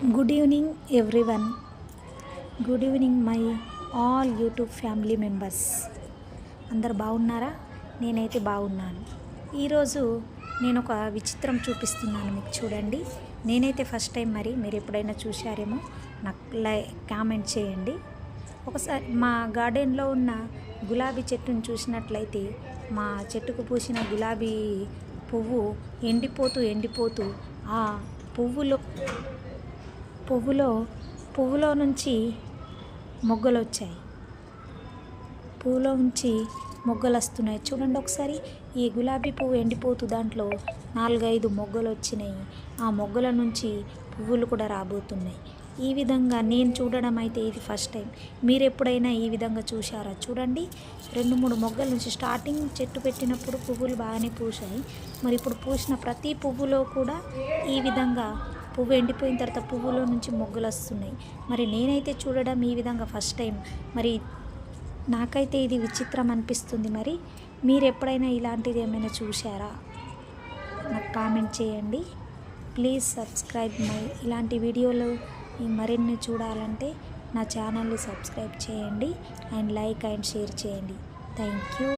Good evening everyone. Good evening my all YouTube family members. అందరు బాగున్నారా? నేనైతే బాగున్నాను. ఈరోజు నేను ఒక విచిత్రం చూపిస్తున్నాను మీకు, చూడండి. నేనైతే ఫస్ట్ టైం, మరి మీరు ఎప్పుడైనా చూశారేమో నాకు కామెంట్ చేయండి. ఒకసారి మా గార్డెన్లో ఉన్న గులాబీ చెట్టును చూసినట్లయితే, మా చెట్టుకు పూసిన గులాబీ పువ్వు ఎండిపోతూ ఆ పువ్వులో నుంచి మొగ్గలు వచ్చాయి. పువ్వులో నుంచి మొగ్గలు వస్తున్నాయి. చూడండి ఒకసారి. ఈ గులాబీ పువ్వు ఎండిపోతూ దాంట్లో 4-5 మొగ్గలు వచ్చినాయి. ఆ మొగ్గల నుంచి పువ్వులు కూడా రాబోతున్నాయి. ఈ విధంగా నేను చూడడం అయితే ఇది ఫస్ట్ టైం. మీరు ఎప్పుడైనా ఈ విధంగా చూశారా? చూడండి, 2-3 మొగ్గల నుంచి స్టార్టింగ్ చెట్టు పెట్టినప్పుడు పువ్వులు బాగానే పూసాయి. మరి ఇప్పుడు పూసిన ప్రతి పువ్వులో కూడా ఈ విధంగా పువ్వు ఎండిపోయిన తర్వాత పువ్వులో నుంచి మొగ్గలు వస్తున్నాయి. మరి నేనైతే చూడడం ఈ విధంగా ఫస్ట్ టైం. మరి నాకైతే ఇది విచిత్రం అనిపిస్తుంది. మరి మీరు ఎప్పుడైనా ఇలాంటిది ఏమైనా చూశారా? నాకు కామెంట్ చేయండి. Please subscribe my. ఇలాంటి వీడియోలు మరిన్ని చూడాలంటే నా ఛానల్ని సబ్స్క్రైబ్ చేయండి అండ్ లైక్ అండ్ షేర్ చేయండి. Thank you.